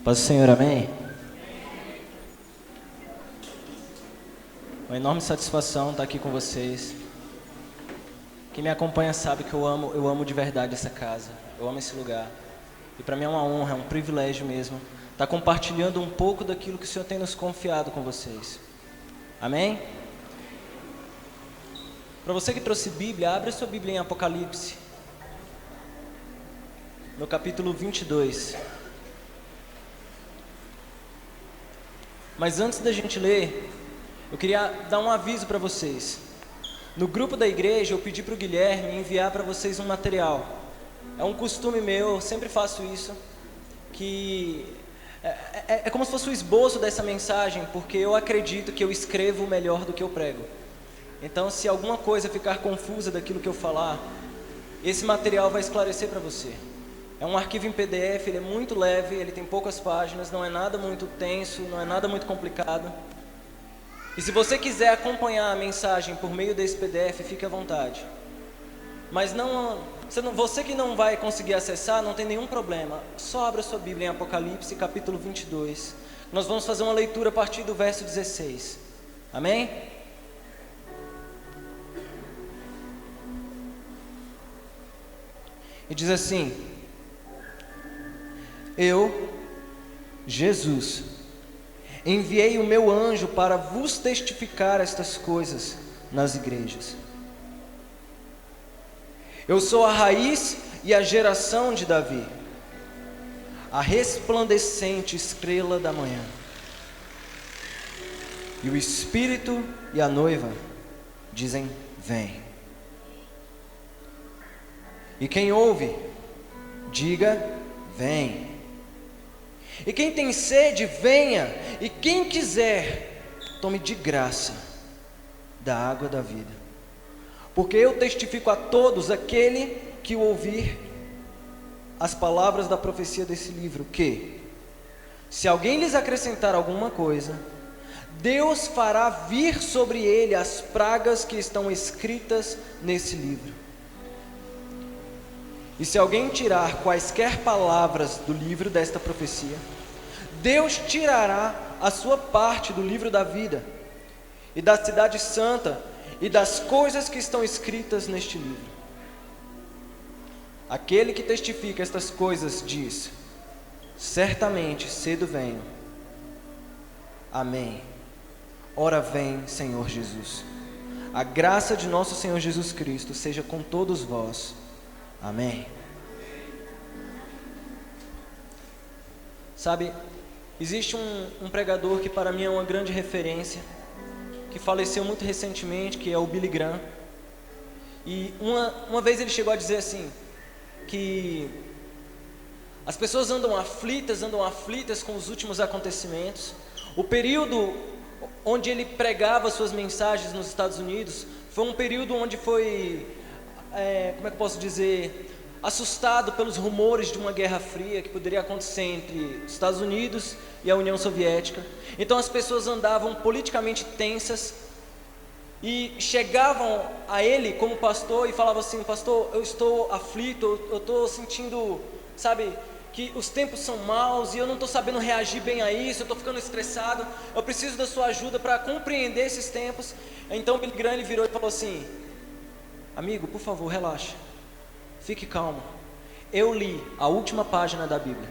Paz do Senhor, amém? Uma enorme satisfação estar aqui com vocês. Quem me acompanha sabe que eu amo de verdade essa casa. Eu amo esse lugar. E para mim é uma honra, é um privilégio mesmo estar compartilhando um pouco daquilo que o Senhor tem nos confiado com vocês. Amém? Para você que trouxe Bíblia, abre a sua Bíblia em Apocalipse, no capítulo 22. Mas antes da gente ler, eu queria dar um aviso para vocês. No grupo da igreja, eu pedi para o Guilherme enviar para vocês um material. É um costume meu, eu sempre faço isso, que é como se fosse o esboço dessa mensagem, porque eu acredito que eu escrevo melhor do que eu prego. Então, se alguma coisa ficar confusa daquilo que eu falar, esse material vai esclarecer para você. É um arquivo em PDF, ele é muito leve, ele tem poucas páginas, não é nada muito tenso, não é nada muito complicado. E se você quiser acompanhar a mensagem por meio desse PDF, fique à vontade. Mas você que não vai conseguir acessar, não tem nenhum problema. Só abra sua Bíblia em Apocalipse, capítulo 22. Nós vamos fazer uma leitura a partir do verso 16. Amém? E diz assim: Eu, Jesus, enviei o meu anjo para vos testificar estas coisas nas igrejas. Eu sou a raiz e a geração de Davi, a resplandecente estrela da manhã. E o Espírito e a noiva dizem: vem. E quem ouve, diga: vem. E quem tem sede, venha. E quem quiser, tome de graça da água da vida. Porque eu testifico a todos aquele que ouvir as palavras da profecia desse livro, que, se alguém lhes acrescentar alguma coisa, Deus fará vir sobre ele as pragas que estão escritas nesse livro. E se alguém tirar quaisquer palavras do livro desta profecia, Deus tirará a sua parte do livro da vida, e da cidade santa, e das coisas que estão escritas neste livro. Aquele que testifica estas coisas diz: certamente cedo venho. Amém. Ora vem, Senhor Jesus. A graça de nosso Senhor Jesus Cristo seja com todos vós. Amém. Sabe, existe um pregador que para mim é uma grande referência, que faleceu muito recentemente, que é o Billy Graham. E uma vez ele chegou a dizer assim, que as pessoas andam aflitas com os últimos acontecimentos. O período onde ele pregava suas mensagens nos Estados Unidos foi um período onde foi, como é que eu posso dizer, assustado pelos rumores de uma guerra fria que poderia acontecer entre os Estados Unidos e a União Soviética. Então as pessoas andavam politicamente tensas e chegavam a ele como pastor e falavam assim: pastor, eu estou aflito, eu estou sentindo, sabe, que os tempos são maus e eu não estou sabendo reagir bem a isso, eu estou ficando estressado, eu preciso da sua ajuda para compreender esses tempos. Então Billy Graham, ele virou e falou assim: amigo, por favor, relaxa, fique calmo. Eu li a última página da Bíblia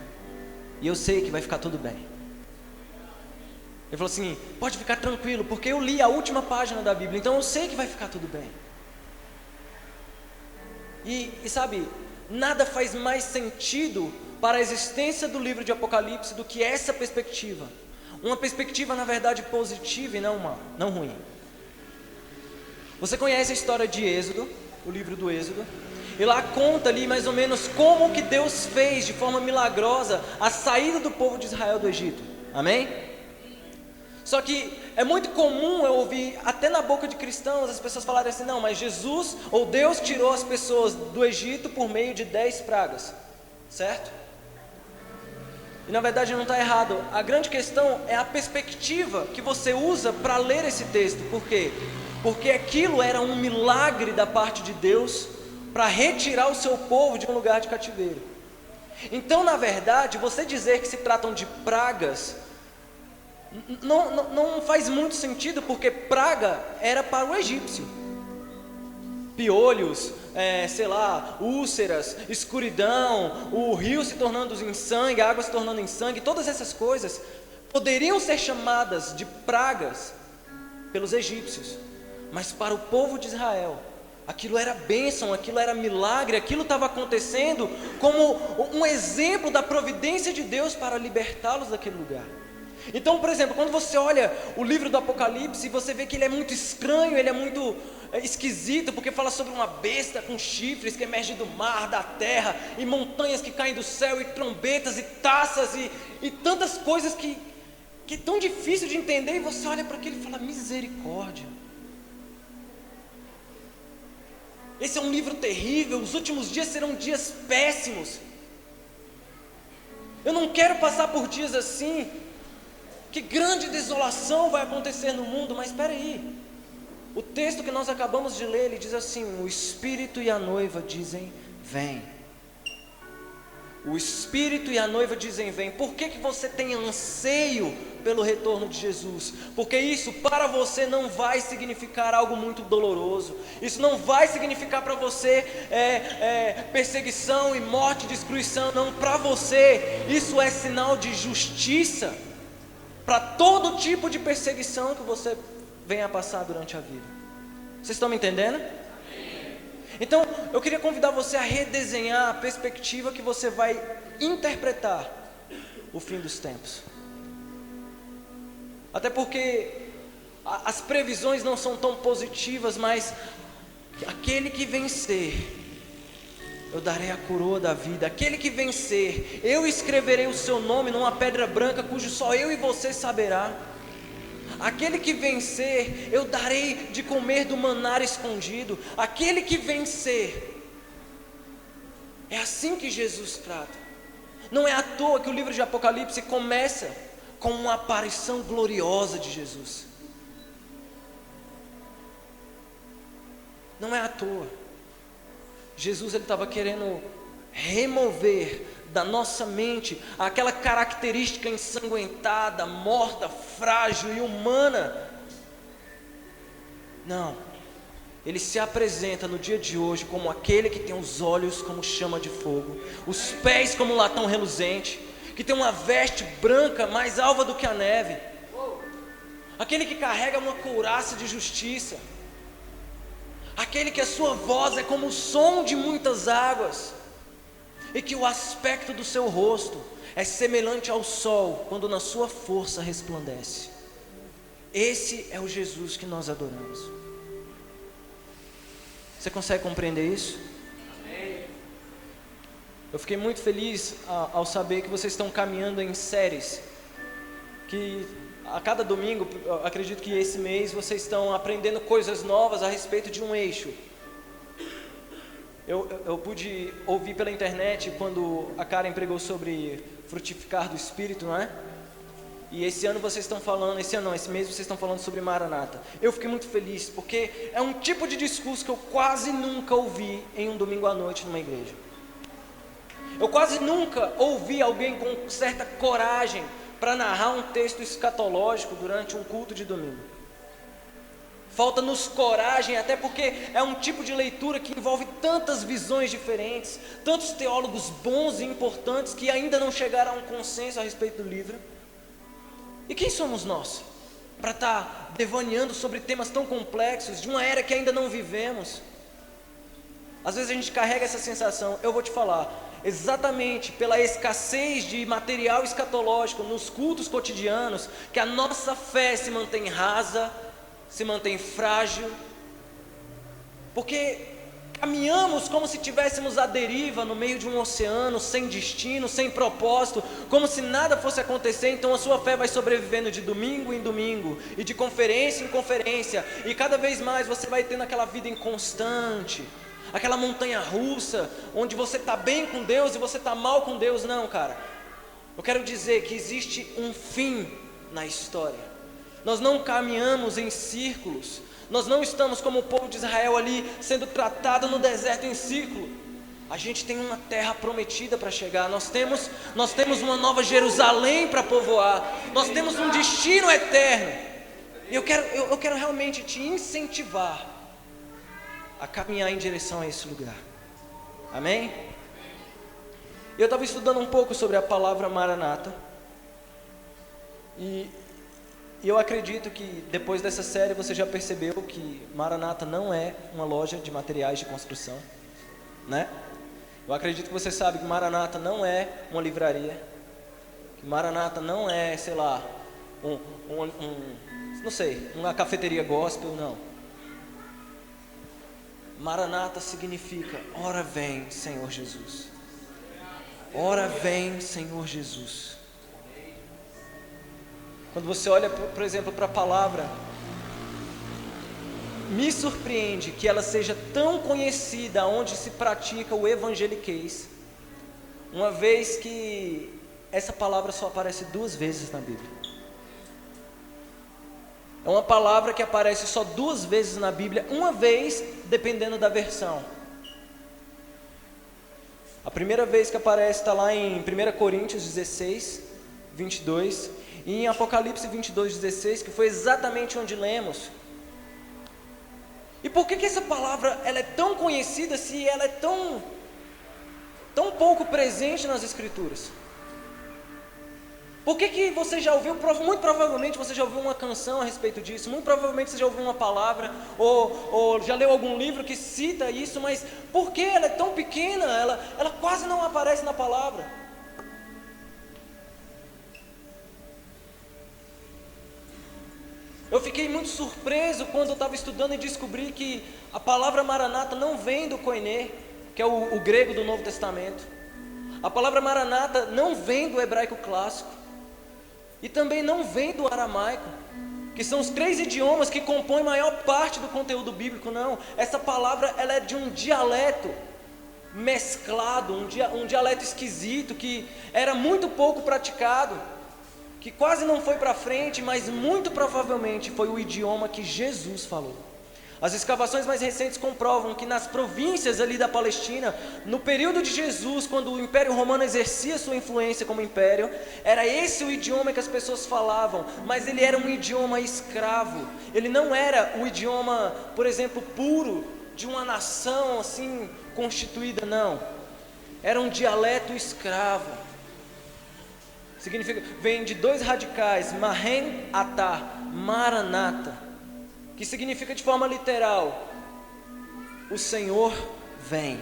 e eu sei que vai ficar tudo bem. Ele falou assim: pode ficar tranquilo, porque eu li a última página da Bíblia, então eu sei que vai ficar tudo bem. E sabe, nada faz mais sentido para a existência do livro de Apocalipse do que essa perspectiva. Uma perspectiva, na verdade, positiva e não ruim. Você conhece a história de Êxodo, o livro do Êxodo? E lá conta ali mais ou menos como que Deus fez de forma milagrosa a saída do povo de Israel do Egito. Amém? Só que é muito comum eu ouvir, até na boca de cristãos, as pessoas falarem assim: não, mas Jesus ou Deus tirou as pessoas do Egito por meio de 10 pragas, certo? E na verdade não está errado. A grande questão é a perspectiva que você usa para ler esse texto. Por quê? Porque aquilo era um milagre da parte de Deus para retirar o seu povo de um lugar de cativeiro. Então, na verdade, você dizer que se tratam de pragas não faz muito sentido, porque praga era para o egípcio. Piolhos, úlceras, escuridão, o rio se tornando em sangue, a água se tornando em sangue, todas essas coisas poderiam ser chamadas de pragas pelos egípcios, mas para o povo de Israel, aquilo era bênção, aquilo era milagre, aquilo estava acontecendo como um exemplo da providência de Deus para libertá-los daquele lugar. Então, por exemplo, quando você olha o livro do Apocalipse, você vê que ele é muito estranho, ele é muito esquisito, porque fala sobre uma besta com chifres que emerge do mar, da terra, e montanhas que caem do céu, e trombetas, e taças, e tantas coisas que é tão difícil de entender, e você olha para aquilo e fala, misericórdia. Esse é um livro terrível, os últimos dias serão dias péssimos. Eu não quero passar por dias assim. Que grande desolação vai acontecer no mundo, mas espera aí. O texto que nós acabamos de ler, ele diz assim: o Espírito e a noiva dizem, vem. O Espírito e a noiva dizem, vem. Por que você tem anseio pelo retorno de Jesus? Porque isso para você não vai significar algo muito doloroso. Isso não vai significar para você perseguição e morte, destruição. Não, para você isso é sinal de justiça para todo tipo de perseguição que você venha a passar durante a vida. Vocês estão me entendendo? Então, eu queria convidar você a redesenhar a perspectiva que você vai interpretar o fim dos tempos. Até porque as previsões não são tão positivas, mas aquele que vencer, eu darei a coroa da vida. Aquele que vencer, eu escreverei o seu nome numa pedra branca, cujo só eu e você saberá. Aquele que vencer, eu darei de comer do maná escondido. Aquele que vencer, é assim que Jesus trata. Não é à toa que o livro de Apocalipse começa com uma aparição gloriosa de Jesus. Não é à toa. Jesus ele estava querendo remover da nossa mente aquela característica ensanguentada, morta, frágil e humana. Não, ele se apresenta no dia de hoje como aquele que tem os olhos como chama de fogo, os pés como um latão reluzente, que tem uma veste branca mais alva do que a neve, aquele que carrega uma couraça de justiça, aquele que a sua voz é como o som de muitas águas, e que o aspecto do seu rosto é semelhante ao sol quando na sua força resplandece. Esse é o Jesus que nós adoramos. Você consegue compreender isso? Amém. Eu fiquei muito feliz ao saber que vocês estão caminhando em séries, que a cada domingo, acredito que esse mês vocês estão aprendendo coisas novas a respeito de um eixo. Eu pude ouvir pela internet quando a Karen pregou sobre frutificar do Espírito, não é? E esse ano vocês estão falando, esse mês vocês estão falando sobre Maranata. Eu fiquei muito feliz, porque é um tipo de discurso que eu quase nunca ouvi em um domingo à noite numa igreja. Eu quase nunca ouvi alguém com certa coragem para narrar um texto escatológico durante um culto de domingo. Falta-nos coragem, até porque é um tipo de leitura que envolve tantas visões diferentes, tantos teólogos bons e importantes que ainda não chegaram a um consenso a respeito do livro. E quem somos nós para estar devaneando sobre temas tão complexos, de uma era que ainda não vivemos? Às vezes a gente carrega essa sensação. Eu vou te falar, exatamente pela escassez de material escatológico nos cultos cotidianos, que a nossa fé se mantém rasa, se mantém frágil, porque caminhamos como se estivéssemos à deriva no meio de um oceano, sem destino, sem propósito, como se nada fosse acontecer. Então a sua fé vai sobrevivendo de domingo em domingo, e de conferência em conferência, e cada vez mais você vai tendo aquela vida inconstante, aquela montanha russa, onde você está bem com Deus e você está mal com Deus. Não, cara, eu quero dizer que existe um fim na história. Nós não caminhamos em círculos. Nós não estamos como o povo de Israel ali, sendo tratado no deserto em círculo. A gente tem uma terra prometida para chegar. Nós temos uma nova Jerusalém para povoar. Nós temos um destino eterno. E eu quero realmente te incentivar a caminhar em direção a esse lugar. Amém? Eu estava estudando um pouco sobre a palavra Maranata. E eu acredito que depois dessa série você já percebeu que Maranata não é uma loja de materiais de construção, né? Eu acredito que você sabe que Maranata não é uma livraria, que Maranata não é, sei lá, não sei, uma cafeteria gospel, não. Maranata significa, ora vem, Senhor Jesus. Ora vem, Senhor Jesus. Quando você olha, por exemplo, para a palavra, me surpreende que ela seja tão conhecida onde se pratica o evangeliquez, uma vez que essa palavra só aparece 2 vezes na Bíblia. É uma palavra que aparece só 2 vezes na Bíblia, uma vez dependendo da versão. A primeira vez que aparece está lá em 1 Coríntios 16, 22, e em Apocalipse 22, 16, que foi exatamente onde lemos. E por que essa palavra ela é tão conhecida se ela é tão pouco presente nas Escrituras? Por que você já ouviu, muito provavelmente você já ouviu uma canção a respeito disso, muito provavelmente você já ouviu uma palavra, ou já leu algum livro que cita isso, mas por que ela é tão pequena, ela quase não aparece na palavra? Eu fiquei muito surpreso quando eu estava estudando e descobri que a palavra Maranata não vem do koiné, que é o grego do Novo Testamento. A palavra Maranata não vem do hebraico clássico. E também não vem do aramaico, que são os 3 idiomas que compõem a maior parte do conteúdo bíblico, não. Essa palavra ela é de um dialeto mesclado, um dialeto esquisito, que era muito pouco praticado, que quase não foi para frente, mas muito provavelmente foi o idioma que Jesus falou. As escavações mais recentes comprovam que nas províncias ali da Palestina, no período de Jesus, quando o Império Romano exercia sua influência como império, era esse o idioma que as pessoas falavam, mas ele era um idioma escravo. Ele não era o idioma, por exemplo, puro de uma nação assim constituída, não. Era um dialeto escravo. Significa, vem de 2 radicais, Mahen Atá, Maranata, que significa de forma literal, o Senhor vem.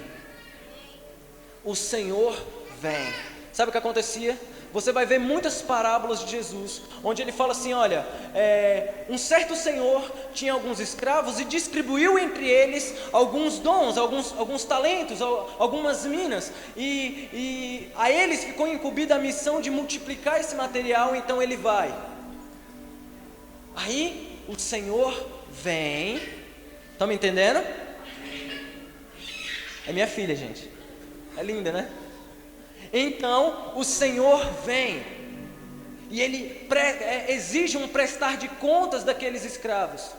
O Senhor vem. Sabe o que acontecia? Você vai ver muitas parábolas de Jesus, onde ele fala assim, olha, um certo senhor tinha alguns escravos e distribuiu entre eles alguns dons, alguns talentos, algumas minas, e a eles ficou incumbida a missão de multiplicar esse material, então ele vai. Aí o Senhor vem. Estão me entendendo? É minha filha, gente. É linda, né? Então o Senhor vem e ele exige um prestar de contas daqueles escravos.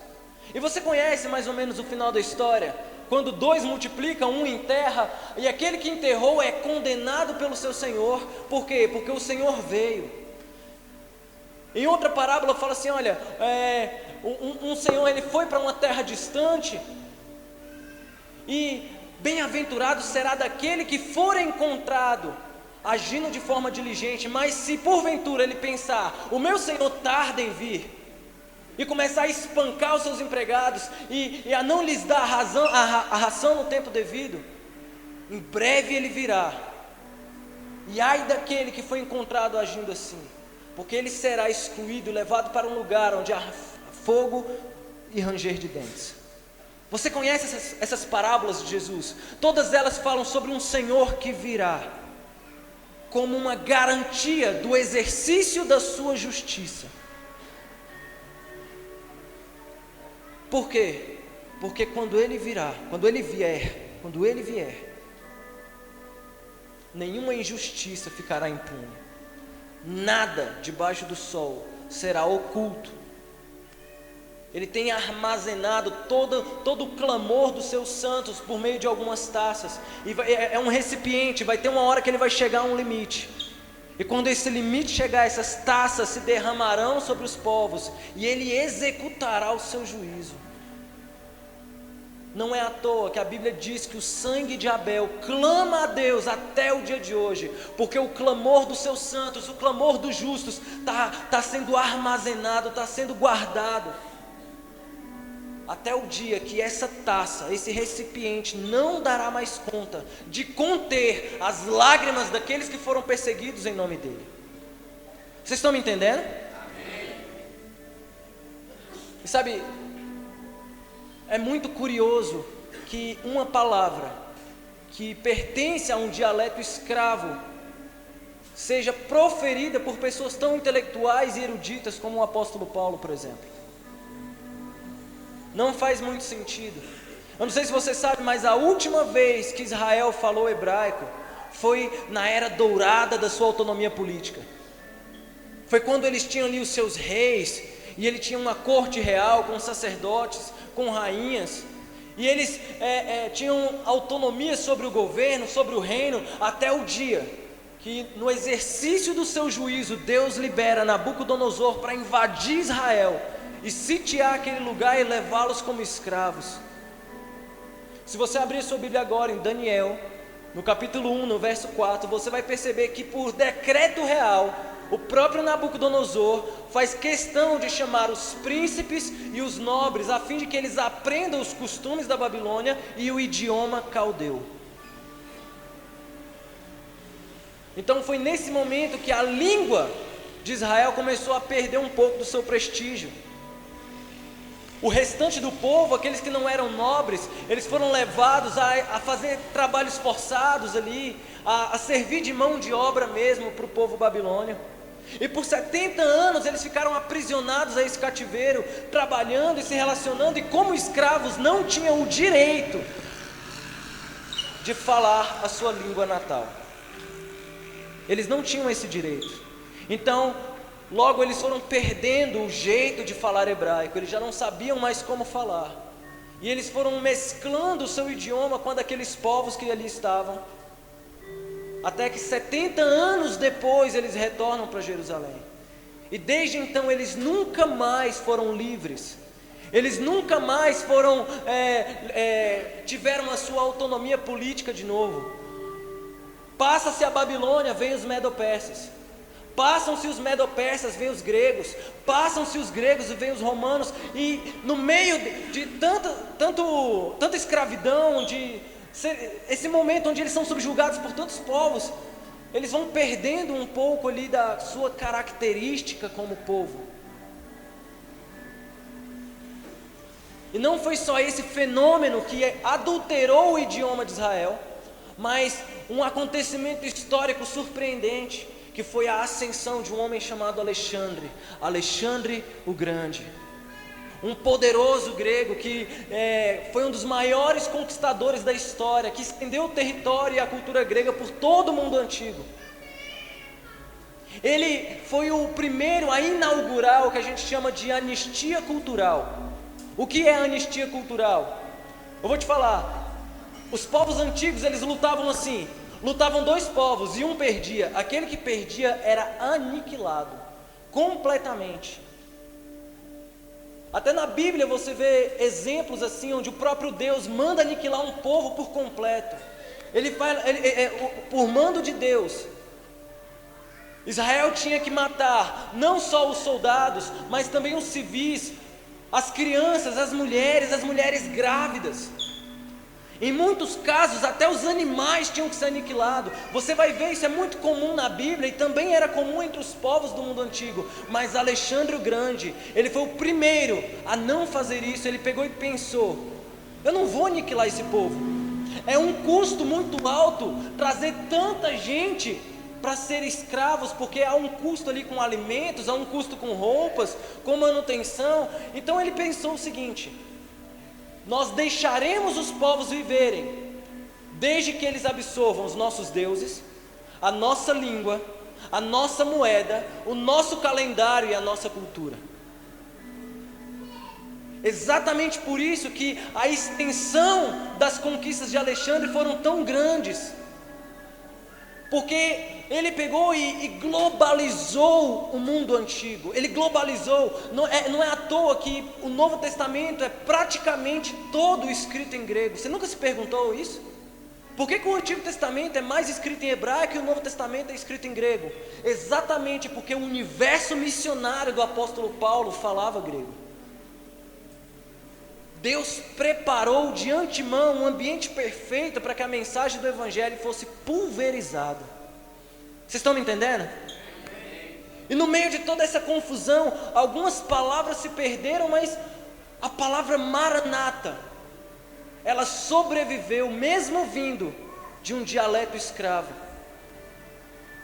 E você conhece mais ou menos o final da história? Quando 2 multiplicam, 1 enterra, e aquele que enterrou é condenado pelo seu Senhor. Por quê? Porque o Senhor veio. Em outra parábola fala assim, olha, um senhor ele foi para uma terra distante, e bem-aventurado será daquele que for encontrado agindo de forma diligente. Mas se porventura ele pensar, o meu senhor tarda em vir, e começar a espancar os seus empregados, e a não lhes dar a ração no tempo devido, em breve ele virá. E ai daquele que foi encontrado agindo assim, porque ele será excluído, levado para um lugar onde há fogo e ranger de dentes. Você conhece essas parábolas de Jesus? Todas elas falam sobre um Senhor que virá, como uma garantia do exercício da sua justiça. Por quê? Porque quando ele vier, nenhuma injustiça ficará impune. Nada debaixo do sol será oculto. Ele tem armazenado todo o clamor dos seus santos por meio de algumas taças. E é um recipiente, vai ter uma hora que ele vai chegar a um limite. E quando esse limite chegar, essas taças se derramarão sobre os povos, e ele executará o seu juízo. Não é à toa que a Bíblia diz que o sangue de Abel clama a Deus até o dia de hoje, porque o clamor dos seus santos, o clamor dos justos, está sendo armazenado, está sendo guardado, até o dia que essa taça, esse recipiente não dará mais conta de conter as lágrimas daqueles que foram perseguidos em nome dele. Vocês estão me entendendo? Amém. E sabe, é muito curioso que uma palavra que pertence a um dialeto escravo seja proferida por pessoas tão intelectuais e eruditas como o apóstolo Paulo, por exemplo. Não faz muito sentido. Eu não sei se você sabe, mas a última vez que Israel falou hebraico foi na era dourada da sua autonomia política. Foi quando eles tinham ali os seus reis, e ele tinha uma corte real com sacerdotes, com rainhas, e eles tinham autonomia sobre o governo, sobre o reino, até o dia que, no exercício do seu juízo, Deus libera Nabucodonosor para invadir Israel e sitiar aquele lugar e levá-los como escravos. Se você abrir sua Bíblia agora em Daniel, no capítulo 1, no verso 4, você vai perceber que por decreto real, o próprio Nabucodonosor faz questão de chamar os príncipes e os nobres, a fim de que eles aprendam os costumes da Babilônia e o idioma caldeu. Então foi nesse momento que a língua de Israel começou a perder um pouco do seu prestígio. O restante do povo, aqueles que não eram nobres, eles foram levados a fazer trabalhos forçados ali, a servir de mão de obra mesmo para o povo babilônio. E por 70 anos eles ficaram aprisionados a esse cativeiro, trabalhando e se relacionando, e como escravos não tinham o direito de falar a sua língua natal. Eles não tinham esse direito. Então, logo eles foram perdendo o jeito de falar hebraico, eles já não sabiam mais como falar. E eles foram mesclando o seu idioma com aqueles povos que ali estavam. Até que 70 anos depois eles retornam para Jerusalém. E desde então eles nunca mais foram livres. Eles nunca mais tiveram a sua autonomia política de novo. Passa-se a Babilônia, vem os Medo-Persas. Passam-se os Medo-Persas, vem os gregos. Passam-se os gregos e vem os romanos. E no meio de tanta escravidão, esse momento onde eles são subjugados por tantos povos, eles vão perdendo um pouco ali da sua característica como povo. E não foi só esse fenômeno que adulterou o idioma de Israel, mas um acontecimento histórico surpreendente, que foi a ascensão de um homem chamado Alexandre o Grande. Um poderoso grego que foi um dos maiores conquistadores da história, que estendeu o território e a cultura grega por todo o mundo antigo. Ele foi o primeiro a inaugurar o que a gente chama de anistia cultural. O que é anistia cultural? Eu vou te falar. Os povos antigos, eles lutavam assim. Lutavam dois povos e um perdia. Aquele que perdia era aniquilado completamente. Até na Bíblia você vê exemplos assim, onde o próprio Deus manda aniquilar um povo por completo. Por mando de Deus, Israel tinha que matar não só os soldados, mas também os civis, as crianças, as mulheres grávidas. Em muitos casos, até os animais tinham que ser aniquilados. Você vai ver, isso é muito comum na Bíblia e também era comum entre os povos do mundo antigo. Mas Alexandre o Grande, ele foi o primeiro a não fazer isso. Ele pegou e pensou: eu não vou aniquilar esse povo. É um custo muito alto trazer tanta gente para ser escravos, porque há um custo ali com alimentos, há um custo com roupas, com manutenção. Então ele pensou o seguinte: nós deixaremos os povos viverem, desde que eles absorvam os nossos deuses, a nossa língua, a nossa moeda, o nosso calendário e a nossa cultura. Exatamente por isso que a extensão das conquistas de Alexandre foram tão grandes. Porque ele pegou e globalizou o mundo antigo. Ele globalizou. Não é à toa que o Novo Testamento é praticamente todo escrito em grego. Você nunca se perguntou isso? Por que o Antigo Testamento é mais escrito em hebraico e o Novo Testamento é escrito em grego? Exatamente porque o universo missionário do apóstolo Paulo falava grego. Deus preparou de antemão um ambiente perfeito para que a mensagem do Evangelho fosse pulverizada. Vocês estão me entendendo? E no meio de toda essa confusão, algumas palavras se perderam, mas a palavra Maranata, ela sobreviveu mesmo vindo de um dialeto escravo.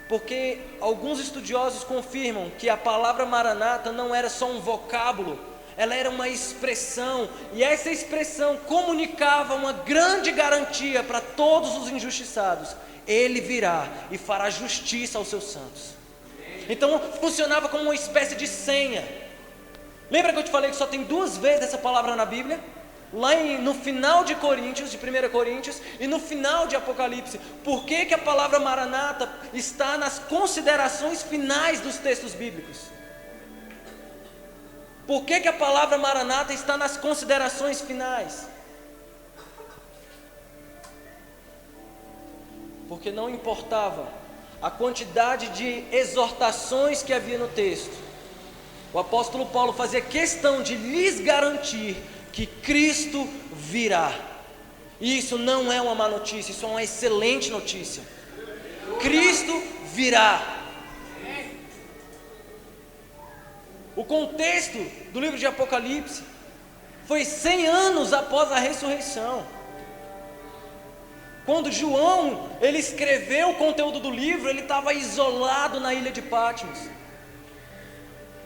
Porque alguns estudiosos confirmam que a palavra Maranata não era só um vocábulo, ela era uma expressão, e essa expressão comunicava uma grande garantia para todos os injustiçados: Ele virá e fará justiça aos seus santos. Então funcionava como uma espécie de senha. Lembra que eu te falei que só tem 2 vezes essa palavra na Bíblia? Lá no final de Coríntios, de 1 Coríntios, e no final de Apocalipse. Por que a palavra Maranata está nas considerações finais dos textos bíblicos? Por que a palavra Maranata está nas considerações finais? Porque não importava a quantidade de exortações que havia no texto, o apóstolo Paulo fazia questão de lhes garantir que Cristo virá. E isso não é uma má notícia, isso é uma excelente notícia. Cristo virá. O contexto do livro de Apocalipse foi 100 anos após a ressurreição. Quando João, ele escreveu o conteúdo do livro, ele estava isolado na ilha de Patmos.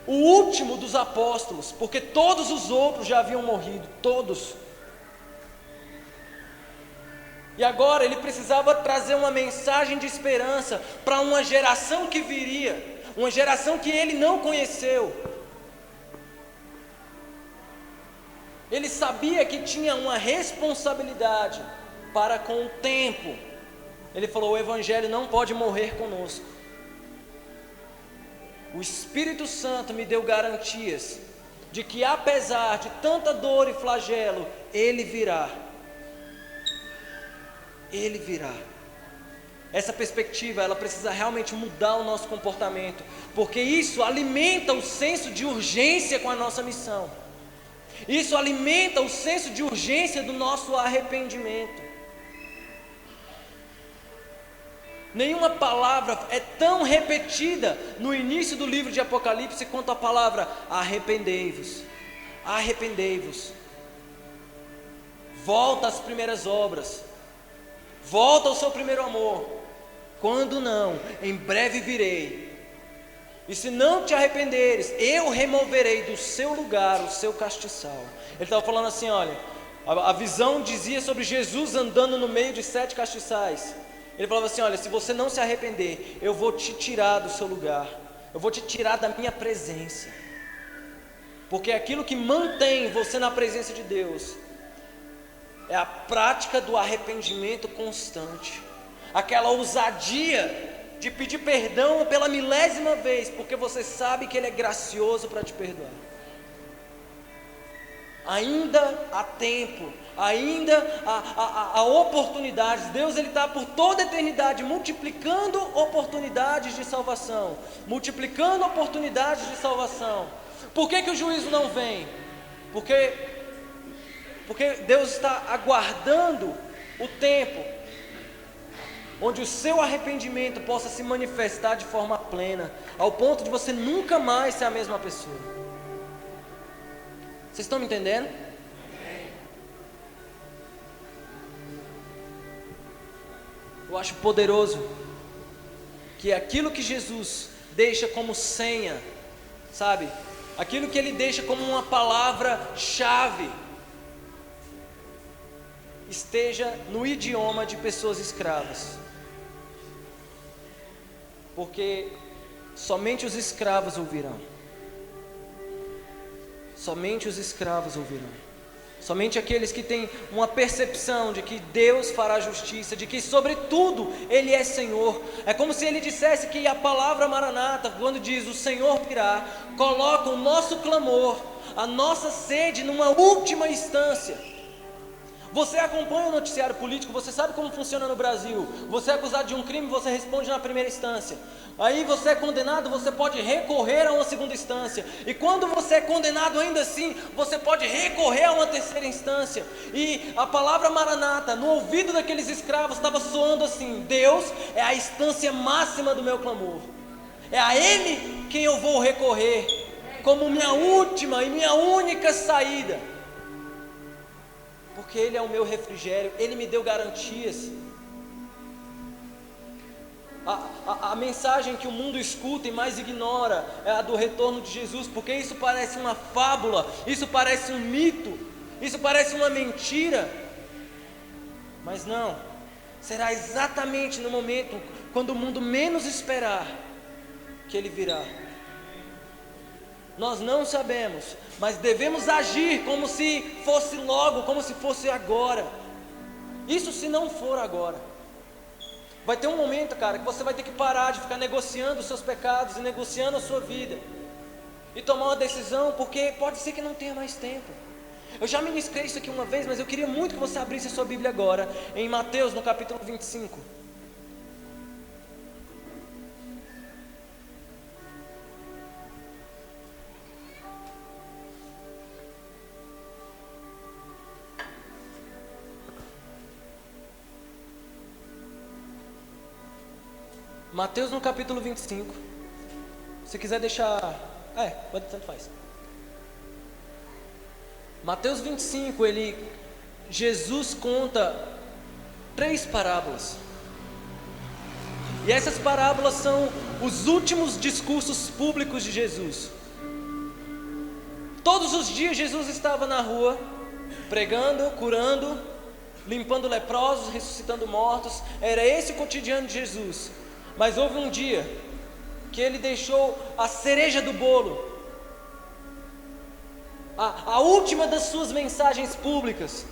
O último dos apóstolos, porque todos os outros já haviam morrido, todos. E agora ele precisava trazer uma mensagem de esperança para uma geração que viria, uma geração que ele não conheceu. Ele sabia que tinha uma responsabilidade para com o tempo. Ele falou: o Evangelho não pode morrer conosco. O Espírito Santo me deu garantias de que, apesar de tanta dor e flagelo, Ele virá. Ele virá. Essa perspectiva, ela precisa realmente mudar o nosso comportamento, porque isso alimenta o senso de urgência com a nossa missão. Isso alimenta o senso de urgência do nosso arrependimento. Nenhuma palavra é tão repetida no início do livro de Apocalipse quanto a palavra arrependei-vos. Arrependei-vos. Volta às primeiras obras. Volta ao seu primeiro amor. Quando não, em breve virei. E se não te arrependeres, eu removerei do seu lugar o seu castiçal. Ele estava falando assim, olha, a visão dizia sobre Jesus andando no meio de 7 castiçais. Ele falava assim, olha, se você não se arrepender, eu vou te tirar do seu lugar, eu vou te tirar da minha presença. Porque aquilo que mantém você na presença de Deus é a prática do arrependimento constante, aquela ousadia de pedir perdão pela milésima vez, porque você sabe que Ele é gracioso para te perdoar. Ainda há tempo, ainda há oportunidades. Deus, Ele está por toda a eternidade multiplicando oportunidades de salvação, multiplicando oportunidades de salvação. Por que o juízo não vem? Porque Deus está aguardando o tempo onde o seu arrependimento possa se manifestar de forma plena, ao ponto de você nunca mais ser a mesma pessoa. Vocês estão me entendendo? Eu acho poderoso que aquilo que Jesus deixa como senha, sabe? Aquilo que Ele deixa como uma palavra-chave, esteja no idioma de pessoas escravas. Porque somente os escravos ouvirão. somente os escravos ouvirão. Somente aqueles que têm uma percepção de que Deus fará justiça, de que sobre tudo Ele é Senhor. É como se Ele dissesse que a palavra Maranata, quando diz o Senhor virá, coloca o nosso clamor, a nossa sede numa última instância. Você acompanha o noticiário político, você sabe como funciona no Brasil. Você é acusado de um crime, você responde na primeira instância. Aí você é condenado, você pode recorrer a uma segunda instância. E quando você é condenado ainda assim, você pode recorrer a uma terceira instância. E a palavra Maranata, no ouvido daqueles escravos, estava soando assim: Deus é a instância máxima do meu clamor. É a Ele quem eu vou recorrer como minha última e minha única saída. Porque Ele é o meu refrigério, Ele me deu garantias. A mensagem que o mundo escuta e mais ignora é a do retorno de Jesus, porque isso parece uma fábula, isso parece um mito, isso parece uma mentira. Mas não, será exatamente no momento quando o mundo menos esperar que Ele virá. Nós não sabemos, mas devemos agir como se fosse logo, como se fosse agora. Isso se não for agora. Vai ter um momento, cara, que você vai ter que parar de ficar negociando os seus pecados e negociando a sua vida e tomar uma decisão, porque pode ser que não tenha mais tempo. Eu já ministrei isso aqui uma vez, mas eu queria muito que você abrisse a sua Bíblia agora, em Mateus, no capítulo 25. Mateus no capítulo 25. Se quiser deixar... tanto faz. Mateus 25, Jesus conta 3 parábolas. E essas parábolas são os últimos discursos públicos de Jesus. Todos os dias Jesus estava na rua, pregando, curando, limpando leprosos, ressuscitando mortos. Era esse o cotidiano de Jesus. Mas houve um dia que Ele deixou a cereja do bolo, a última das suas mensagens públicas.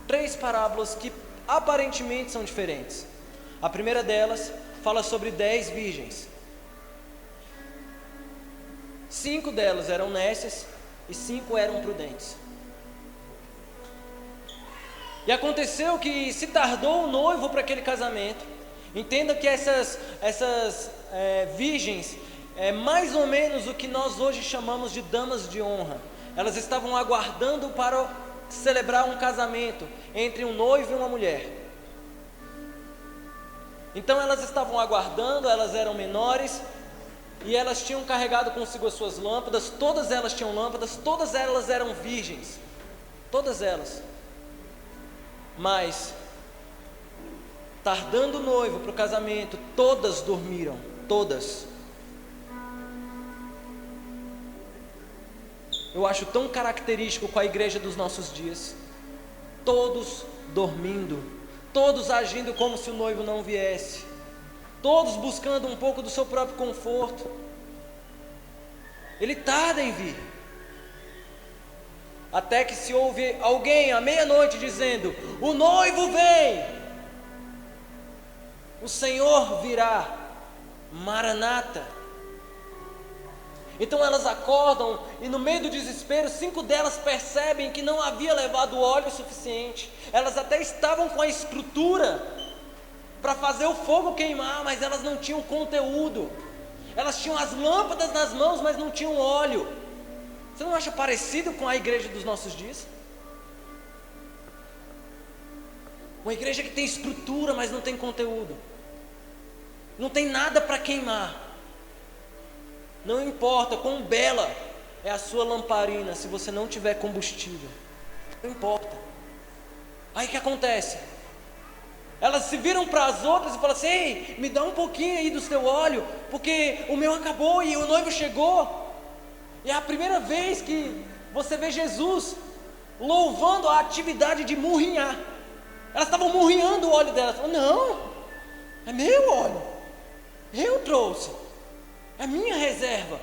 3 parábolas que aparentemente são diferentes. A primeira delas fala sobre 10 virgens. 5 delas eram nécias e 5 eram prudentes. E aconteceu que se tardou o noivo para aquele casamento. Entenda que essas virgens é mais ou menos o que nós hoje chamamos de damas de honra. Elas estavam aguardando para celebrar um casamento entre um noivo e uma mulher. Então elas estavam aguardando, elas eram menores e elas tinham carregado consigo as suas lâmpadas. Todas elas tinham lâmpadas, todas elas eram virgens, todas elas. Mas tardando o noivo para o casamento, todas dormiram, todas. Eu acho tão característico com a igreja dos nossos dias. Todos dormindo, todos agindo como se o noivo não viesse, todos buscando um pouco do seu próprio conforto. Ele tarda em vir. Até que se ouve alguém à meia-noite dizendo: o noivo vem, o Senhor virá, Maranata. Então elas acordam e no meio do desespero, 5 delas percebem que não havia levado óleo suficiente. Elas até estavam com a estrutura para fazer o fogo queimar, mas elas não tinham conteúdo. Elas tinham as lâmpadas nas mãos, mas não tinham óleo. Você não acha parecido com a igreja dos nossos dias? Uma igreja que tem estrutura, mas não tem conteúdo. Não tem nada para queimar. Não importa quão bela é a sua lamparina, se você não tiver combustível. Não importa. Aí o que acontece? Elas se viram para as outras e falam assim: ei, me dá um pouquinho aí do seu óleo, porque o meu acabou e o noivo chegou. E é a primeira vez que você vê Jesus louvando a atividade de murrinhar. Elas estavam murrinhando o óleo delas. Falaram: não, é meu óleo, eu trouxe, é minha reserva.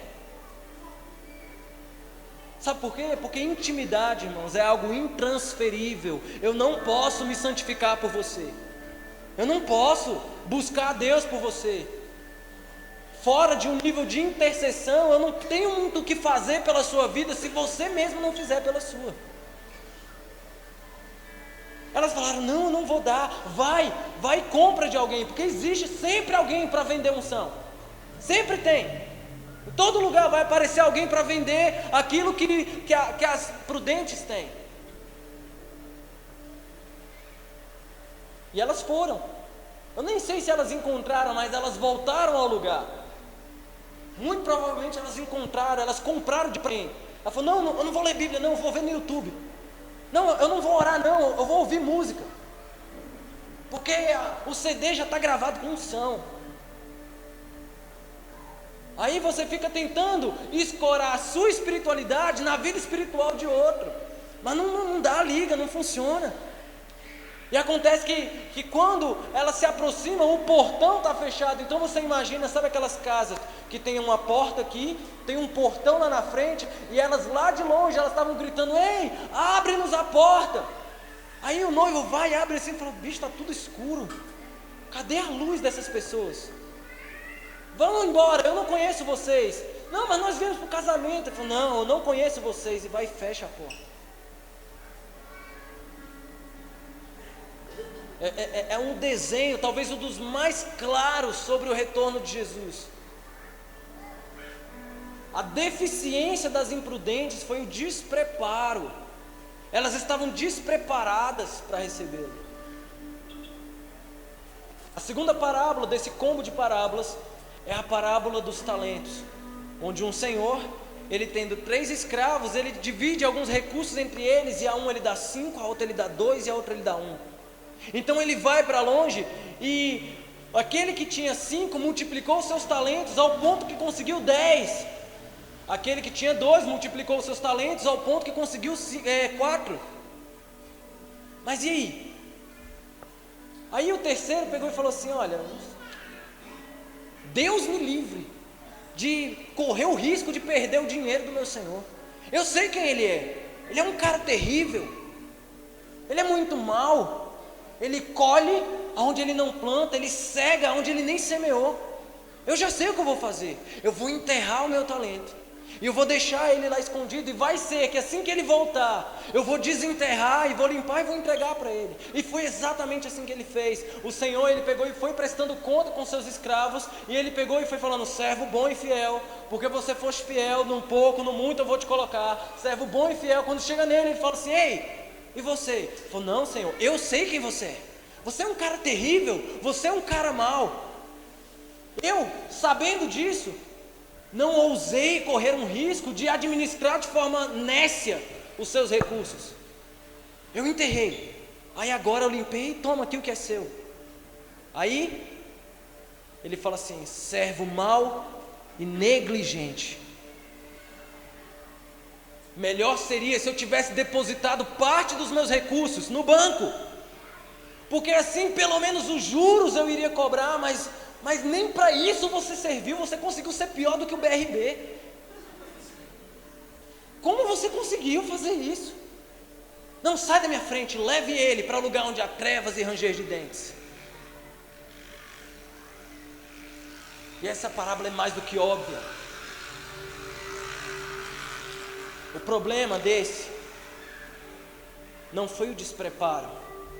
Sabe por quê? Porque intimidade, irmãos, é algo intransferível. Eu não posso me santificar por você. Eu não posso buscar a Deus por você. Fora de um nível de intercessão, eu não tenho muito o que fazer pela sua vida se você mesmo não fizer pela sua. Elas falaram, não, eu não vou dar. Vai e compra de alguém, porque existe sempre alguém para vender unção. Sempre tem. Em todo lugar vai aparecer alguém para vender aquilo que as prudentes têm. E elas foram. Eu nem sei se elas encontraram, mas elas voltaram ao lugar. Muito provavelmente elas encontraram, elas compraram de alguém. Ela falou, não, eu não vou ler Bíblia, não, eu vou ver no YouTube. Não, eu não vou orar, não, eu vou ouvir música. Porque o CD já está gravado com unção. Aí você fica tentando escorar a sua espiritualidade na vida espiritual de outro. Mas não dá liga, não funciona. E acontece que quando elas se aproximam, o portão está fechado. Então você imagina, sabe aquelas casas que tem uma porta aqui, tem um portão lá na frente, e elas lá de longe, elas estavam gritando, ei, abre-nos a porta. Aí o noivo vai e abre assim e fala, bicho, está tudo escuro. Cadê a luz dessas pessoas? Vão embora, eu não conheço vocês. Não, mas nós viemos para o casamento. Ele falou, não, eu não conheço vocês. E vai e fecha a porta. É um desenho, talvez um dos mais claros sobre o retorno de Jesus. A deficiência das imprudentes foi o despreparo. Elas estavam despreparadas para recebê-lo. A segunda parábola desse combo de parábolas é a parábola dos talentos, onde um senhor, ele tendo 3 escravos, ele divide alguns recursos entre eles, e a um ele dá 5, a outro ele dá 2 e a outra ele dá 1. Então ele vai para longe, e aquele que tinha 5 multiplicou seus talentos ao ponto que conseguiu 10. Aquele que tinha 2 multiplicou seus talentos ao ponto que conseguiu 4. Mas e aí? Aí o terceiro pegou e falou assim, olha, Deus me livre de correr o risco de perder o dinheiro do meu Senhor. Eu sei quem Ele é. Ele é um cara terrível. Ele é muito mau. Ele colhe onde Ele não planta. Ele cega onde Ele nem semeou. Eu já sei o que eu vou fazer. Eu vou enterrar o meu talento. E eu vou deixar ele lá escondido. E vai ser que assim que ele voltar, eu vou desenterrar e vou limpar e vou entregar para ele. E foi exatamente assim que ele fez. O Senhor, ele pegou e foi prestando conta com seus escravos. E ele pegou e foi falando, servo bom e fiel, porque você foste fiel num pouco, no muito eu vou te colocar. Servo bom e fiel. Quando chega nele, ele fala assim, ei, e você? Ele falou, não, Senhor, eu sei quem você é. Você é um cara terrível, você é um cara mau. Eu, sabendo disso, não ousei correr um risco de administrar de forma nécia os seus recursos. Eu enterrei. Aí agora eu limpei e toma aqui o que é seu. Aí ele fala assim, servo mau e negligente. Melhor seria se eu tivesse depositado parte dos meus recursos no banco, porque assim pelo menos os juros eu iria cobrar, mas nem para isso você serviu. Você conseguiu ser pior do que o BRB. Como você conseguiu fazer isso? Não, sai da minha frente, leve ele para lugar onde há trevas e ranger de dentes. E essa parábola é mais do que óbvia. O problema desse não foi o despreparo,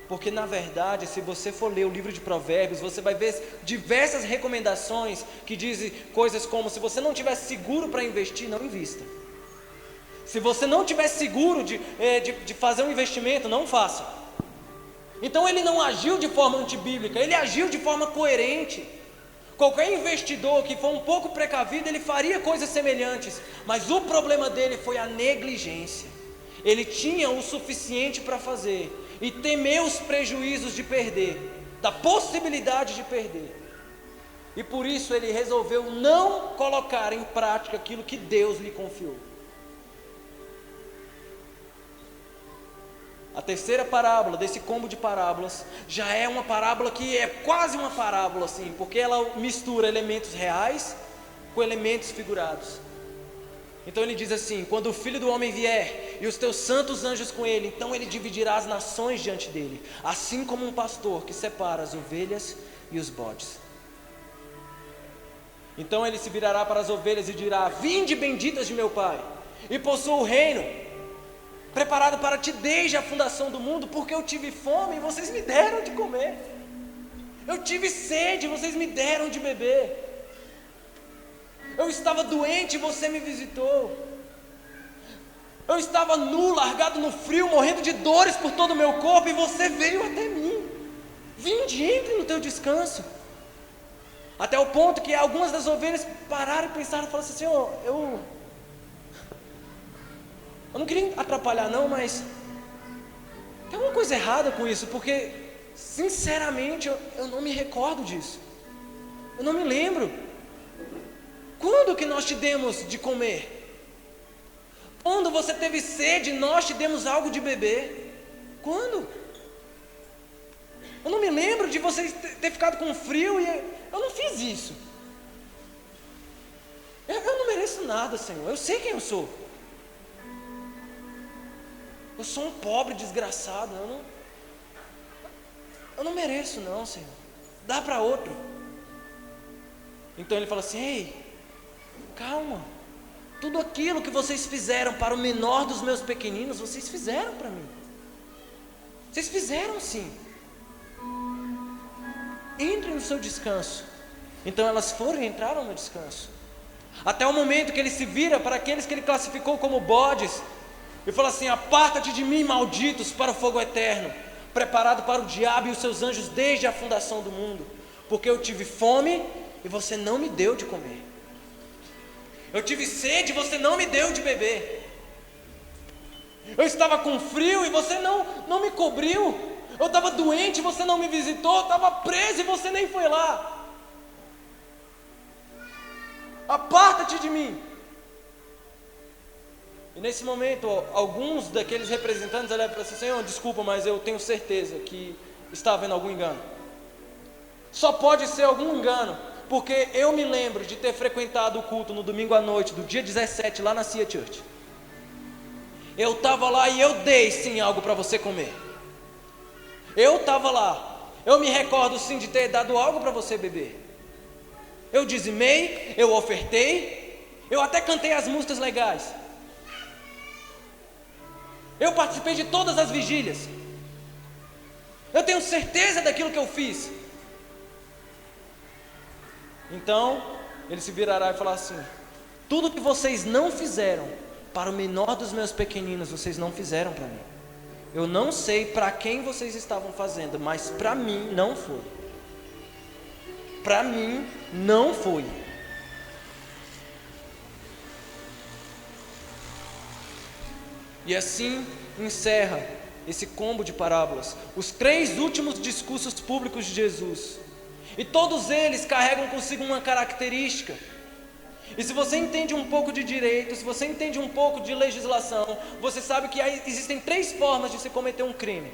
porque na verdade, se você for ler o livro de Provérbios, você vai ver diversas recomendações que dizem coisas como, se você não tiver seguro para investir, não invista. Se você não tiver seguro de fazer um investimento, não faça. Então ele não agiu de forma antibíblica, ele agiu de forma coerente. Qualquer investidor que for um pouco precavido, ele faria coisas semelhantes, mas o problema dele foi a negligência. Ele tinha o suficiente para fazer e temeu os prejuízos de perder, da possibilidade de perder. E por isso ele resolveu não colocar em prática aquilo que Deus lhe confiou. A terceira parábola desse combo de parábolas já é uma parábola que é quase uma parábola assim, porque ela mistura elementos reais com elementos figurados. Então ele diz assim: quando o Filho do Homem vier e os teus santos anjos com ele, então ele dividirá as nações diante dele, assim como um pastor que separa as ovelhas e os bodes. Então ele se virará para as ovelhas e dirá: vinde benditas de meu Pai, e possuo o reino preparado para ti desde a fundação do mundo, porque eu tive fome e vocês me deram de comer, eu tive sede e vocês me deram de beber, eu estava doente e você me visitou, eu estava nu, largado no frio, morrendo de dores por todo o meu corpo, e você veio até mim. Vinde, entre no teu descanso. Até o ponto que algumas das ovelhas pararam e pensaram, falaram assim: Senhor, eu não queria atrapalhar não, mas tem alguma coisa errada com isso, porque sinceramente eu não me recordo disso, eu não me lembro. Quando que nós te demos de comer? Quando você teve sede, nós te demos algo de beber? Quando? Eu não me lembro de você ter ficado com frio e eu não fiz isso. Eu não mereço nada, Senhor. Eu sei quem eu sou. Eu sou um pobre desgraçado. Eu não mereço não, Senhor. Dá para outro. Então ele fala assim: ei, calma. Tudo aquilo que vocês fizeram para o menor dos meus pequeninos, vocês fizeram para mim. Vocês fizeram sim. Entrem no seu descanso. Então elas foram e entraram no descanso. Até o momento que ele se vira para aqueles que ele classificou como bodes e fala assim: aparta-te de mim, malditos, para o fogo eterno, preparado para o diabo e os seus anjos desde a fundação do mundo, porque eu tive fome e você não me deu de comer, eu tive sede e você não me deu de beber, eu estava com frio e você não me cobriu, eu estava doente e você não me visitou, eu estava preso e você nem foi lá. Aparta-te de mim. E nesse momento, alguns daqueles representantes olharam para assim: Senhor, desculpa, mas eu tenho certeza que está havendo algum engano. Só pode ser algum engano, porque eu me lembro de ter frequentado o culto no domingo à noite, do dia 17, lá na Cia Church. Eu estava lá e eu dei sim algo para você comer. Eu estava lá. Eu me recordo sim de ter dado algo para você beber. Eu dizimei, eu ofertei, eu até cantei as músicas legais. Eu participei de todas as vigílias. Eu tenho certeza daquilo que eu fiz. Então, ele se virará e falar assim: tudo que vocês não fizeram para o menor dos meus pequeninos, vocês não fizeram para mim. Eu não sei para quem vocês estavam fazendo, mas para mim não foi. Para mim não foi. E assim encerra esse combo de parábolas, os 3 últimos discursos públicos de Jesus. E todos eles carregam consigo uma característica. E se você entende um pouco de direito, se você entende um pouco de legislação, você sabe que existem 3 formas de se cometer um crime: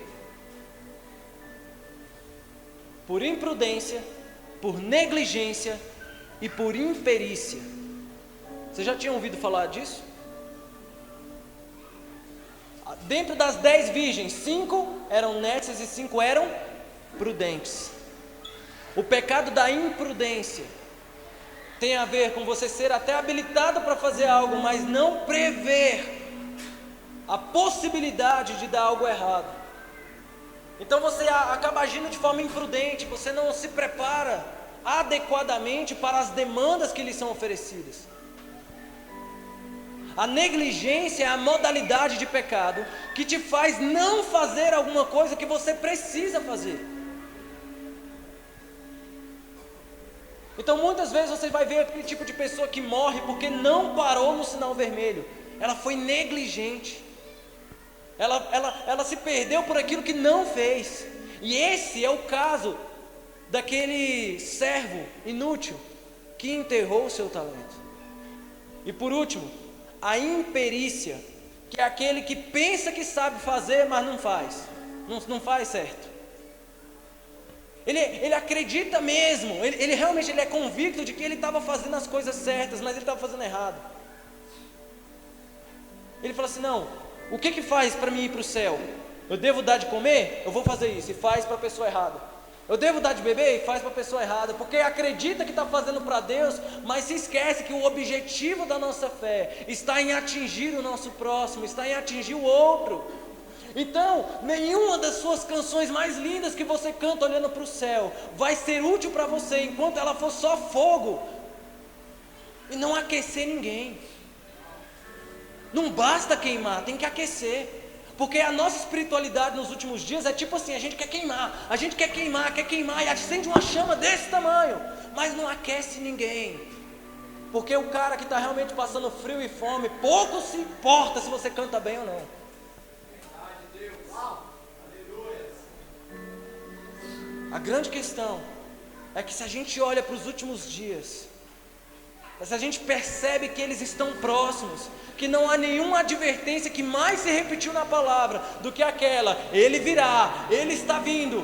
por imprudência, por negligência e por imperícia. Você já tinha ouvido falar disso? Dentro das 10 virgens, 5 eram nécias e 5 eram prudentes. O pecado da imprudência tem a ver com você ser até habilitado para fazer algo, mas não prever a possibilidade de dar algo errado. Então você acaba agindo de forma imprudente, você não se prepara adequadamente para as demandas que lhe são oferecidas. A negligência é a modalidade de pecado que te faz não fazer alguma coisa que você precisa fazer. Então muitas vezes você vai ver aquele tipo de pessoa que morre porque não parou no sinal vermelho. Ela foi negligente. Ela se perdeu por aquilo que não fez. E esse é o caso daquele servo inútil que enterrou o seu talento. E por último, a imperícia, que é aquele que pensa que sabe fazer, mas não faz. Não faz certo. Ele acredita mesmo, ele realmente é convicto de que ele estava fazendo as coisas certas, mas ele estava fazendo errado. Ele fala assim: não, o que faz para mim ir para o céu? Eu devo dar de comer? Eu vou fazer isso, e faz para a pessoa errada. Eu devo dar de beber? E faz para a pessoa errada, porque acredita que está fazendo para Deus, mas se esquece que o objetivo da nossa fé está em atingir o nosso próximo, está em atingir o outro. Então, nenhuma das suas canções mais lindas que você canta olhando para o céu vai ser útil para você enquanto ela for só fogo e não aquecer ninguém. Não basta queimar, tem que aquecer. Porque a nossa espiritualidade nos últimos dias é tipo assim: a gente quer queimar, e acende uma chama desse tamanho, mas não aquece ninguém. Porque o cara que está realmente passando frio e fome, pouco se importa se você canta bem ou não. A grande questão é que se a gente olha para os últimos dias, se a gente percebe que eles estão próximos, que não há nenhuma advertência que mais se repetiu na palavra do que aquela: ele virá, ele está vindo,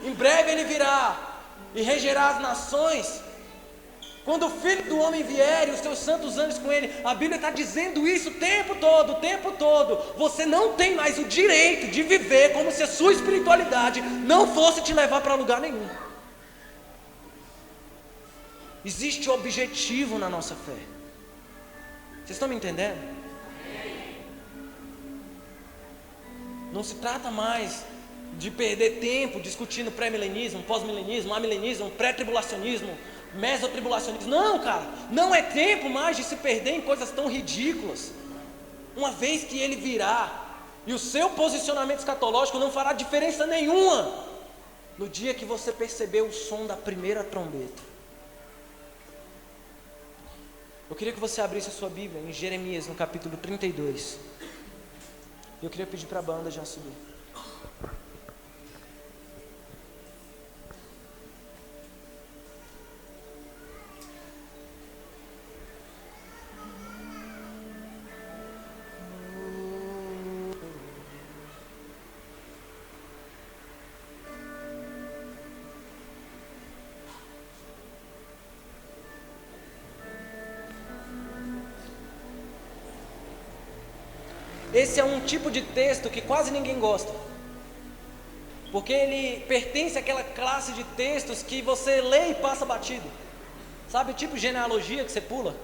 em breve ele virá e regerá as nações. Quando o Filho do Homem vier e os seus santos anjos com ele, a Bíblia está dizendo isso o tempo todo, o tempo todo. Você não tem mais o direito de viver como se a sua espiritualidade não fosse te levar para lugar nenhum. Existe objetivo na nossa fé. Vocês estão me entendendo? Não se trata mais de perder tempo discutindo pré-milenismo, pós-milenismo, amilenismo, pré-tribulacionismo, mesotribulacionismo. Não, cara, não é tempo mais de se perder em coisas tão ridículas. Uma vez que ele virá, e o seu posicionamento escatológico não fará diferença nenhuma no dia que você perceber o som da primeira trombeta. Eu queria que você abrisse a sua Bíblia em Jeremias, no capítulo 32. Eu queria pedir para a banda já subir. Esse é um tipo de texto que quase ninguém gosta, porque ele pertence àquela classe de textos que você lê e passa batido. Sabe, tipo genealogia que você pula?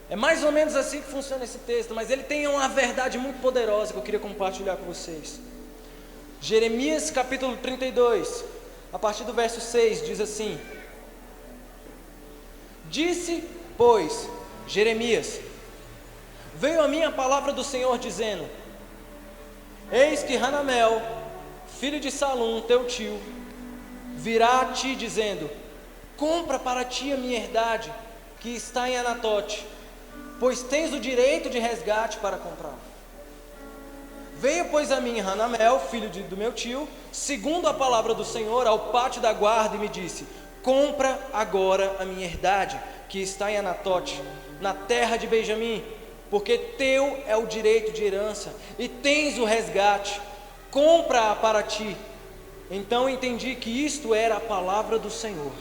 É mais ou menos assim que funciona esse texto, mas ele tem uma verdade muito poderosa que eu queria compartilhar com vocês. Jeremias capítulo 32, a partir do verso 6, diz assim: Disse, pois, Jeremias: veio a mim a palavra do Senhor dizendo: eis que Hanamel, filho de Salum, teu tio, virá a ti dizendo: compra para ti a minha herdade, que está em Anatote, pois tens o direito de resgate para comprar. Veio, pois, a mim Hanamel, filho do meu tio, segundo a palavra do Senhor, ao pátio da guarda, e me disse: compra agora a minha herdade, que está em Anatote, na terra de Benjamim, porque teu é o direito de herança, e tens o resgate, compra-a para ti. Então entendi que isto era a palavra do Senhor.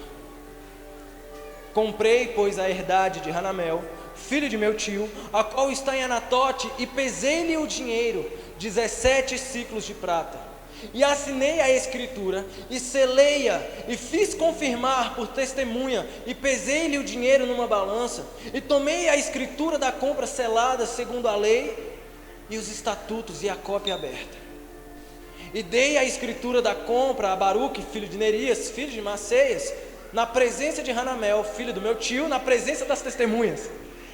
Comprei, pois, a herdade de Hanamel, filho de meu tio, a qual está em Anatote, e pesei-lhe o dinheiro, 17 siclos de prata. E assinei a escritura, e selei-a, e fiz confirmar por testemunha, e pesei-lhe o dinheiro numa balança, e tomei a escritura da compra selada segundo a lei, e os estatutos, e a cópia aberta. E dei a escritura da compra a Baruque, filho de Nerias, filho de Maceias, na presença de Hanamel, filho do meu tio, na presença das testemunhas,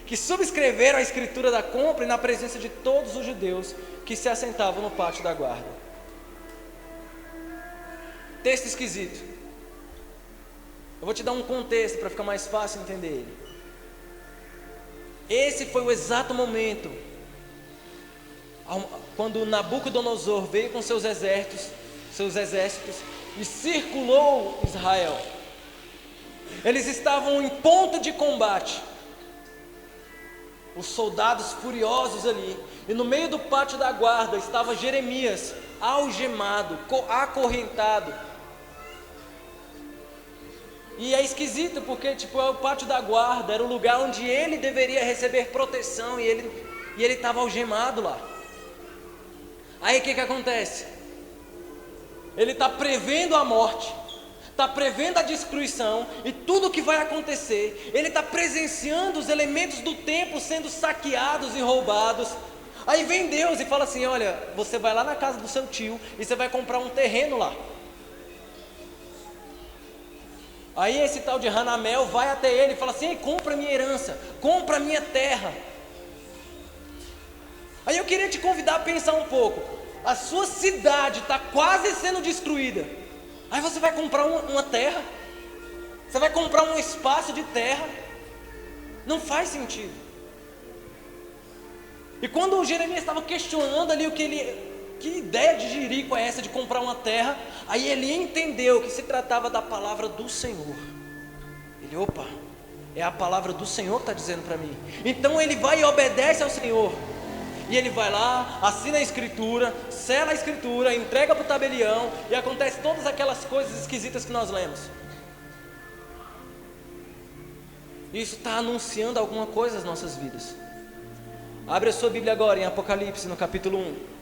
que subscreveram a escritura da compra, e na presença de todos os judeus que se assentavam no pátio da guarda. Texto esquisito. Eu vou te dar um contexto para ficar mais fácil entender ele. Esse foi o exato momento quando Nabucodonosor veio com seus exércitos e circulou Israel. Eles estavam em ponto de combate, os soldados furiosos ali, e no meio do pátio da guarda estava Jeremias, algemado, acorrentado. E é esquisito porque o pátio da guarda era o lugar onde ele deveria receber proteção, e ele e ele estava algemado lá. Aí o que acontece? Ele está prevendo a morte, está prevendo a destruição e tudo o que vai acontecer. Ele está presenciando os elementos do templo sendo saqueados e roubados. Aí vem Deus e fala assim: olha, você vai lá na casa do seu tio e você vai comprar um terreno lá. Aí esse tal de Hanamel vai até ele e fala assim: ei, compra minha herança, compra minha terra. Aí eu queria te convidar a pensar um pouco. A sua cidade está quase sendo destruída. Aí você vai comprar uma terra? Você vai comprar um espaço de terra? Não faz sentido. E quando o Jeremias estava questionando ali que ideia de jirico é essa de comprar uma terra, aí ele entendeu que se tratava da palavra do Senhor. Ele, opa, é a palavra do Senhor que está dizendo para mim. Então ele vai e obedece ao Senhor. E ele vai lá, assina a escritura, sela a escritura, entrega para o tabelião, e acontece todas aquelas coisas esquisitas que nós lemos. Isso está anunciando alguma coisa às nossas vidas. Abre a sua Bíblia agora em Apocalipse, no capítulo 1.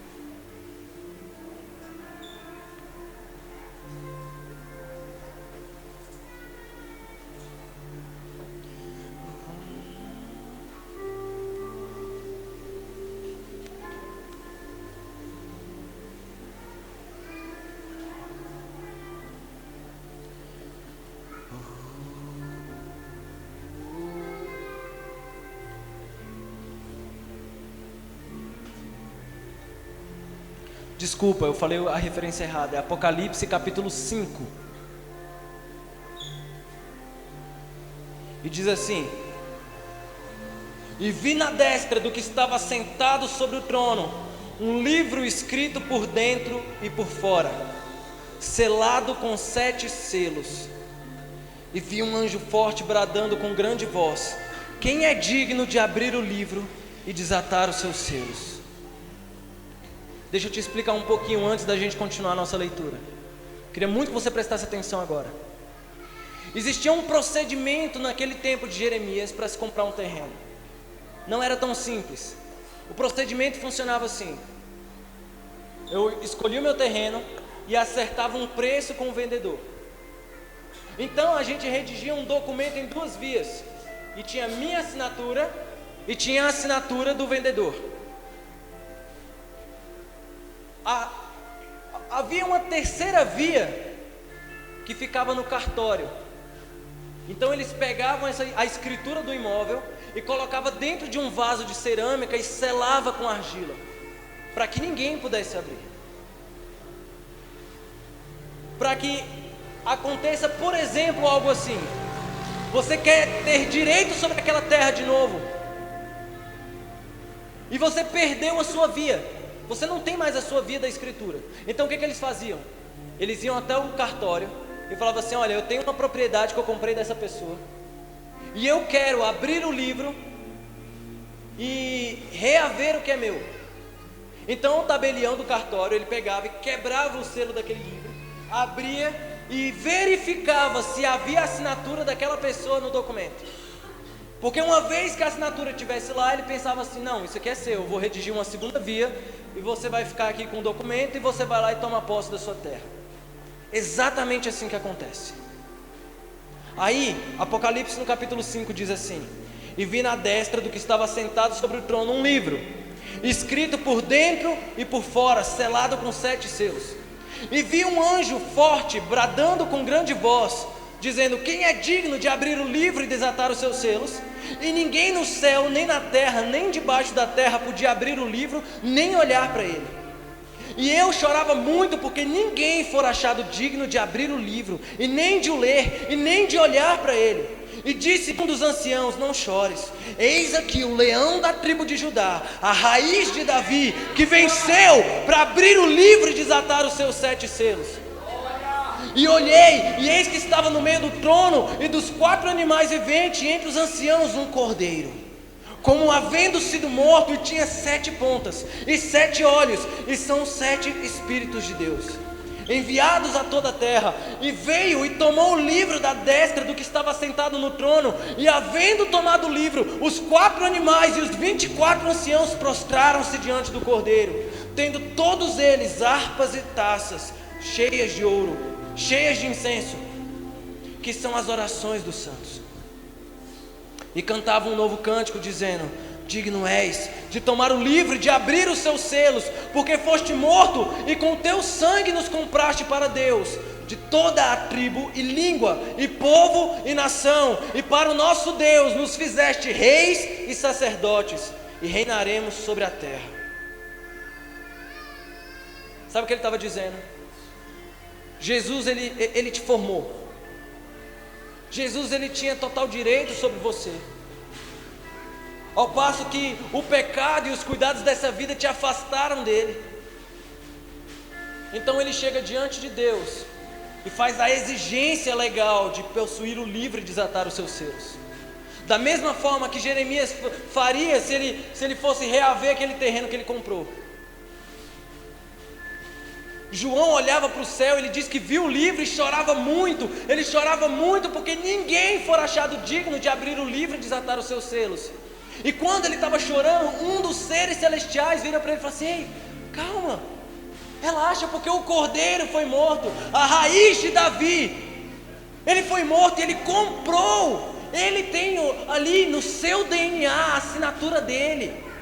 Desculpa, eu falei a referência errada. É Apocalipse capítulo 5. E diz assim: e vi na destra do que estava sentado sobre o trono um livro escrito por dentro e por fora, selado com 7 selos. E vi um anjo forte bradando com grande voz: quem é digno de abrir o livro e desatar os seus selos? Deixa eu te explicar um pouquinho antes da gente continuar a nossa leitura. Queria muito que você prestasse atenção agora. Existia um procedimento naquele tempo de Jeremias para se comprar um terreno. Não era tão simples. O procedimento funcionava assim: eu escolhia o meu terreno e acertava um preço com o vendedor. Então a gente redigia um documento em 2 vias, e tinha a minha assinatura e tinha a assinatura do vendedor. Havia uma terceira via que ficava no cartório. Então eles pegavam a escritura do imóvel e colocavam dentro de um vaso de cerâmica e selava com argila, para que ninguém pudesse abrir. Para que aconteça, por exemplo, algo assim: você quer ter direito sobre aquela terra de novo, e você perdeu a sua via. Você não tem mais a sua via da escritura. Então o que eles faziam? Eles iam até o cartório e falavam assim: olha, eu tenho uma propriedade que eu comprei dessa pessoa, e eu quero abrir o livro e reaver o que é meu. Então o tabelião do cartório, ele pegava e quebrava o selo daquele livro, abria e verificava se havia assinatura daquela pessoa no documento. Porque uma vez que a assinatura estivesse lá, ele pensava assim: não, isso aqui é seu, eu vou redigir uma segunda via, e você vai ficar aqui com o documento, e você vai lá e toma posse da sua terra. Exatamente assim que acontece. Aí, Apocalipse no capítulo 5 diz assim: e vi na destra do que estava sentado sobre o trono um livro, escrito por dentro e por fora, selado com 7 selos. E vi um anjo forte bradando com grande voz, dizendo: quem é digno de abrir o livro e desatar os seus selos? E ninguém no céu, nem na terra, nem debaixo da terra podia abrir o livro, nem olhar para ele. E eu chorava muito, porque ninguém fora achado digno de abrir o livro, e nem de o ler, e nem de olhar para ele. E disse um dos anciãos: não chores, eis aqui o leão da tribo de Judá, a raiz de Davi, que venceu para abrir o livro e desatar os seus 7 selos. E olhei, e eis que estava no meio do trono e dos 4 animais viventes, e entre os anciãos um cordeiro, como havendo sido morto, e tinha 7 pontas e 7 olhos, e são 7 Espíritos de Deus. enviados a toda a terra, e veio e tomou o livro da destra do que estava sentado no trono, e havendo tomado o livro, os 4 animais e os 24 anciãos prostraram-se diante do Cordeiro, tendo todos eles harpas e taças cheias de ouro, cheias de incenso, que são as orações dos santos, e cantavam um novo cântico, dizendo: digno és de tomar o livro e de abrir os seus selos, porque foste morto e com o teu sangue nos compraste para Deus, de toda a tribo e língua e povo e nação, e para o nosso Deus nos fizeste reis e sacerdotes, e reinaremos sobre a terra. Sabe o que ele estava dizendo? Jesus, ele te formou. Jesus, ele tinha total direito sobre você, ao passo que o pecado e os cuidados dessa vida te afastaram dele. Então ele chega diante de Deus e faz a exigência legal de possuir o livro e desatar os seus selos, da mesma forma que Jeremias faria se ele fosse reaver aquele terreno que ele comprou. João olhava para o céu, ele diz que viu o livro e chorava muito. Ele chorava muito porque ninguém fora achado digno de abrir o livro e desatar os seus selos. E quando ele estava chorando, um dos seres celestiais vira para ele e fala assim: ei, calma, relaxa, porque o Cordeiro foi morto, a raiz de Davi, ele foi morto e ele comprou. Ele tem ali no seu DNA a assinatura dele.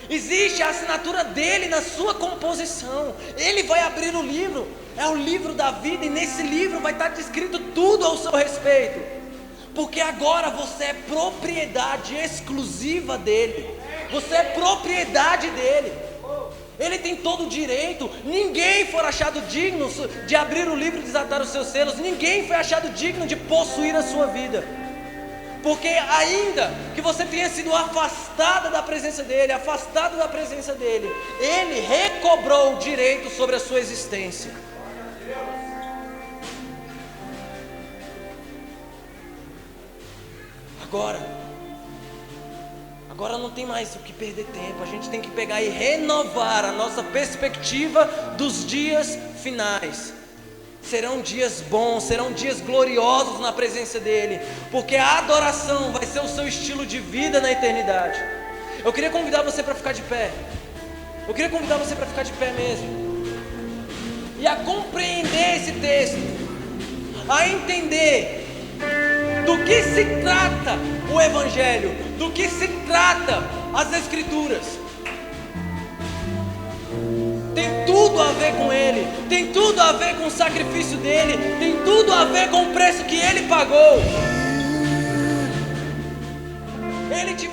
Existe a assinatura dele na sua composição. Ele vai abrir o livro, é o livro da vida, e nesse livro vai estar descrito tudo ao seu respeito, porque agora você é propriedade exclusiva dele. Você é propriedade dele. Ele tem todo o direito. Ninguém foi achado digno de abrir o livro e desatar os seus selos. Ninguém foi achado digno de possuir a sua vida. Porque ainda que você tenha sido afastada da presença dele, afastado da presença dele, ele recobrou o direito sobre a sua existência. Agora não tem mais o que perder tempo. A gente tem que pegar e renovar a nossa perspectiva dos dias finais. Serão dias bons, serão dias gloriosos na presença dele, porque a adoração vai ser o seu estilo de vida na eternidade. Eu queria convidar você para ficar de pé. Eu queria convidar você para ficar de pé mesmo, e a compreender esse texto, a entender do que se trata o Evangelho, do que se trata as Escrituras. Tem tudo a ver com ele, tem tudo a ver com o sacrifício dele, tem tudo a ver com o preço que ele pagou. Ele te